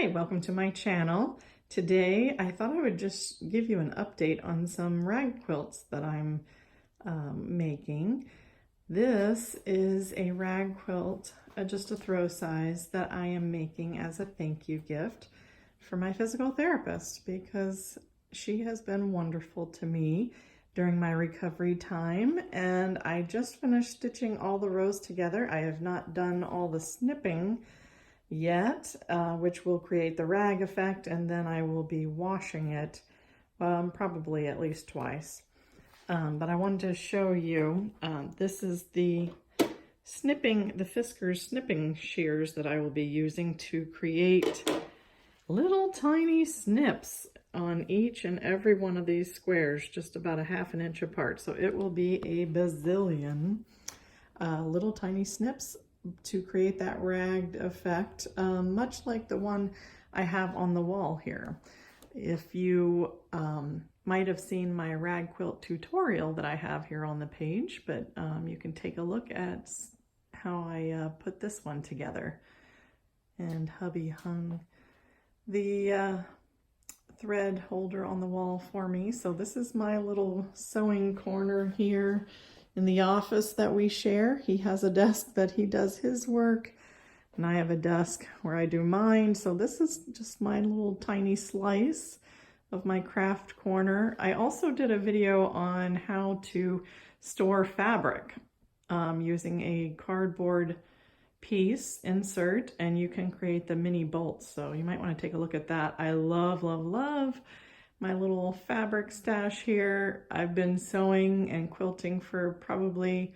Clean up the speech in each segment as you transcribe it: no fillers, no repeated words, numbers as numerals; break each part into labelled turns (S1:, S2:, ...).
S1: Hi, welcome to my channel. Today I thought I would just give you an update on some rag quilts that I'm making. This is a rag quilt, just a throw size, that I am making as a thank you gift for my physical therapist because she has been wonderful to me during my recovery time, and I just finished stitching all the rows together. I have not done all the snipping yet, which will create the rag effect, and then I will be washing it probably at least twice. But I wanted to show you, this is the Fiskars snipping shears that I will be using to create little tiny snips on each and every one of these squares, just about a ½ inch apart. So it will be a bazillion little tiny snips to create that ragged effect, much like the one I have on the wall here. If you might have seen my rag quilt tutorial that I have here on the page, but you can take a look at how I put this one together. And hubby hung the thread holder on the wall for me. So this is my little sewing corner here in the office that we share. He has a desk that he does his work, and I have a desk where I do mine. So this is just my little tiny slice of my craft corner. I also did a video on how to store fabric using a cardboard piece insert, and you can create the mini bolts. So you might want to take a look at that. I love, love, love my little fabric stash here. I've been sewing and quilting for probably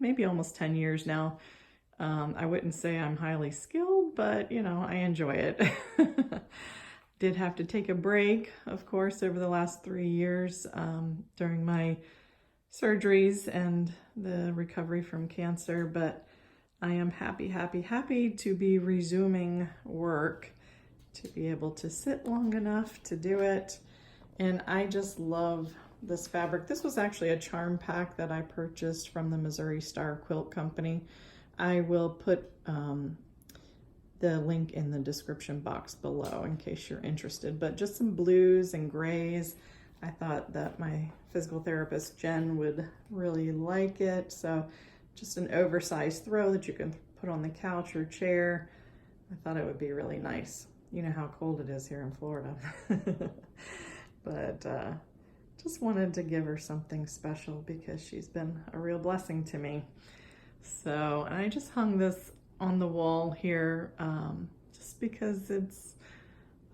S1: maybe almost 10 years now. I wouldn't say I'm highly skilled, but you know, I enjoy it. Did have to take a break, of course, over the last 3 years during my surgeries and the recovery from cancer, but I am happy, happy, happy to be resuming work, to be able to sit long enough to do it. And I just love this fabric. This was actually a charm pack that I purchased from the Missouri Star Quilt Company. I will put the link in the description box below in case you're interested, but just some blues and grays. I thought that my physical therapist Jen would really like it. So just an oversized throw that you can put on the couch or chair. I thought it would be really nice. You know how cold it is here in Florida. But just wanted to give her something special because she's been a real blessing to me. So I just hung this on the wall here just because it's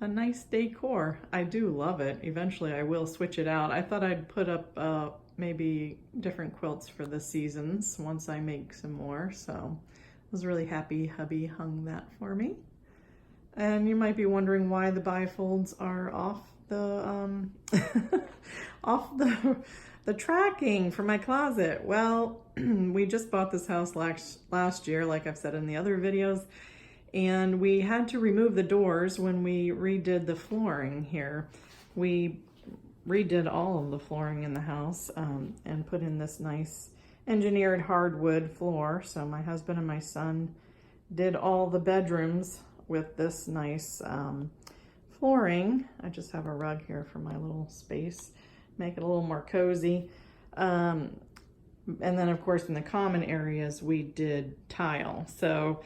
S1: a nice decor. I do love it. Eventually I will switch it out. I thought I'd put up maybe different quilts for the seasons once I make some more. So I was really happy hubby hung that for me. And you might be wondering why the bifolds are off the the tracking for my closet. Well, we just bought this house last year, like I've said in the other videos, and we had to remove the doors when we redid the flooring here. We redid all of the flooring in the house and put in this nice engineered hardwood floor. So my husband and my son did all the bedrooms with this nice flooring. I just have a rug here for my little space, make it a little more cozy. And then of course in the common areas we did tile. So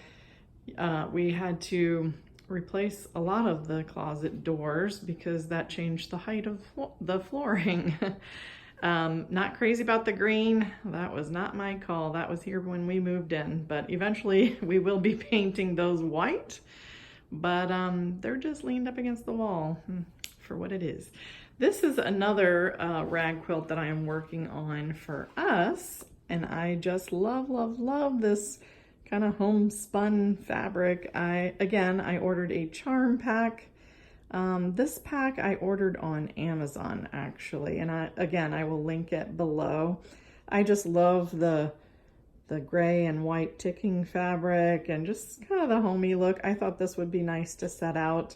S1: we had to replace a lot of the closet doors because that changed the height of the flooring. Not crazy about the green. That was not my call. That was here when we moved in, but eventually we will be painting those white. But they're just leaned up against the wall for what it is. This is another rag quilt that I am working on for us, and I just love, love, love this kind of homespun fabric. I ordered a charm pack. This pack I ordered on Amazon actually, and I will link it below. I just love the gray and white ticking fabric and just kind of the homey look. I thought this would be nice to set out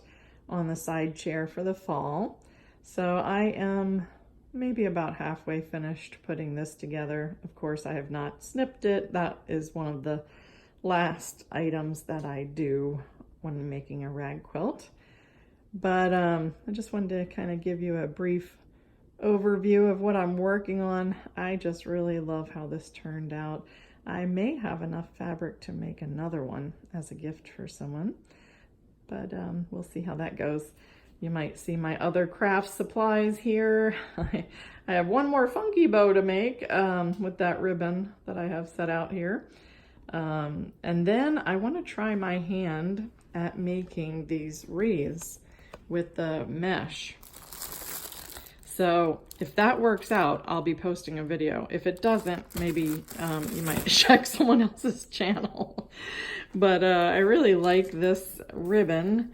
S1: on the side chair for the fall. So I am maybe about halfway finished putting this together. Of course, I have not snipped it. That is one of the last items that I do when making a rag quilt. But I just wanted to kind of give you a brief overview of what I'm working on. I just really love how this turned out. I may have enough fabric to make another one as a gift for someone, but we'll see how that goes. You might see my other craft supplies here. I have one more funky bow to make with that ribbon that I have set out here. And then I want to try my hand at making these wreaths with the mesh. So if that works out, I'll be posting a video. If it doesn't, maybe you might check someone else's channel. But I really like this ribbon.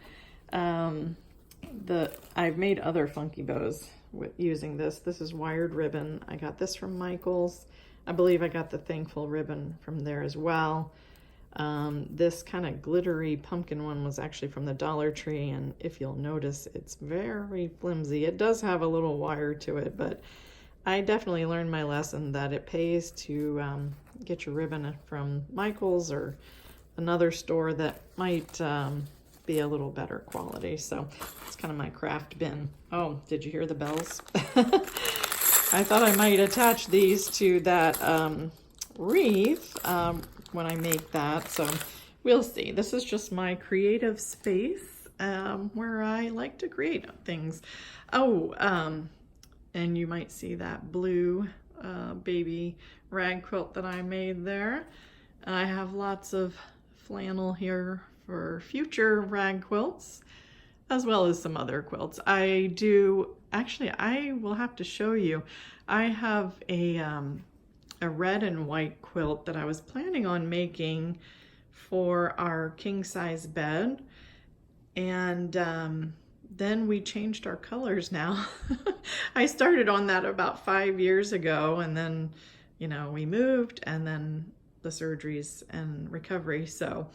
S1: I've made other funky bows using this. This is wired ribbon. I got this from Michael's. I believe I got the Thankful ribbon from there as well. This kind of glittery pumpkin one was actually from the Dollar Tree, and if you'll notice, it's very flimsy. It does have a little wire to it, but I definitely learned my lesson that it pays to get your ribbon from Michael's or another store that might be a little better quality. So it's kind of my craft bin. Oh, did you hear the bells? I thought I might attach these to that wreath when I make that, so we'll see. This is just my creative space where I like to create things. Oh, and you might see that blue baby rag quilt that I made there. I have lots of flannel here for future rag quilts, as well as some other quilts. I will have to show you. I have a red and white quilt that I was planning on making for our king size bed, and then we changed our colors now. I started on that about 5 years ago, and then we moved, and then the surgeries and recovery, so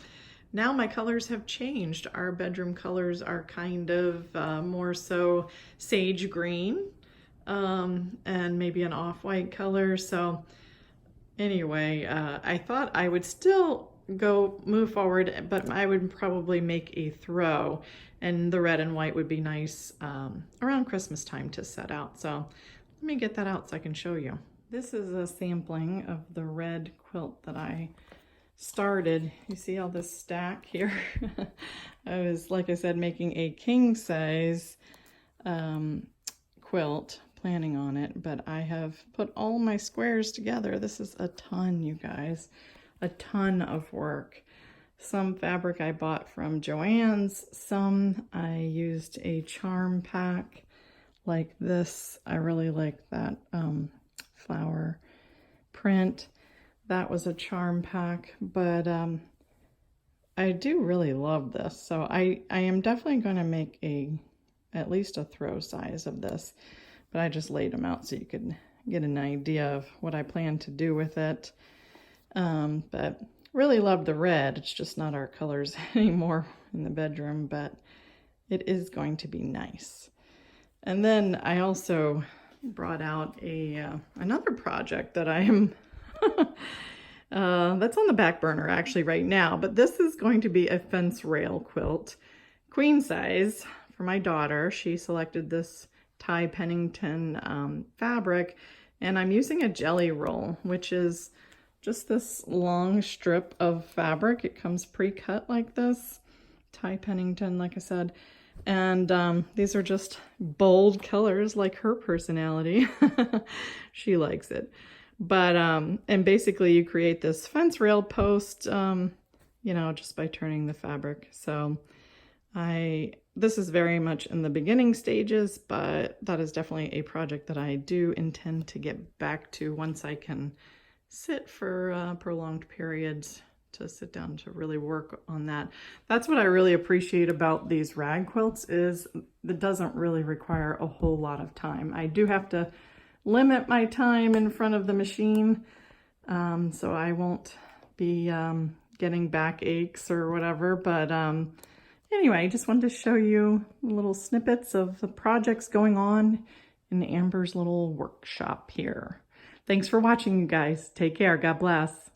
S1: now my colors have changed. Our bedroom colors are kind of more so sage green and maybe an off-white color. So anyway, I thought I would still move forward, but I would probably make a throw, and the red and white would be nice around Christmas time to set out. So let me get that out so I can show you. This is a sampling of the red quilt that I started. You see all this stack here? I was, like I said, making a king size quilt, planning on it, but I have put all my squares together. This is a ton, you guys, a ton of work. Some fabric I bought from Joann's, some I used a charm pack like this. I really like that flower print. That was a charm pack, but I do really love this. So I am definitely going to make at least a throw size of this, but I just laid them out so you could get an idea of what I plan to do with it. But really love the red. It's just not our colors anymore in the bedroom, but it is going to be nice. And then I also brought out another project that I am that's on the back burner actually right now, but this is going to be a fence rail quilt, queen size, for my daughter. She selected this Ty Pennington fabric, and I'm using a jelly roll, which is just this long strip of fabric. It comes pre-cut like this, Ty Pennington, like I said, and these are just bold colors like her personality. She likes it. But, and basically you create this fence rail post, just by turning the fabric. So this is very much in the beginning stages, but that is definitely a project that I do intend to get back to once I can sit for prolonged periods, to sit down to really work on that. That's what I really appreciate about these rag quilts, is it doesn't really require a whole lot of time. I do have to limit my time in front of the machine, so I won't be getting back aches or whatever, but anyway, I just wanted to show you little snippets of the projects going on in Amber's little workshop here. Thanks for watching, you guys. Take care. God bless.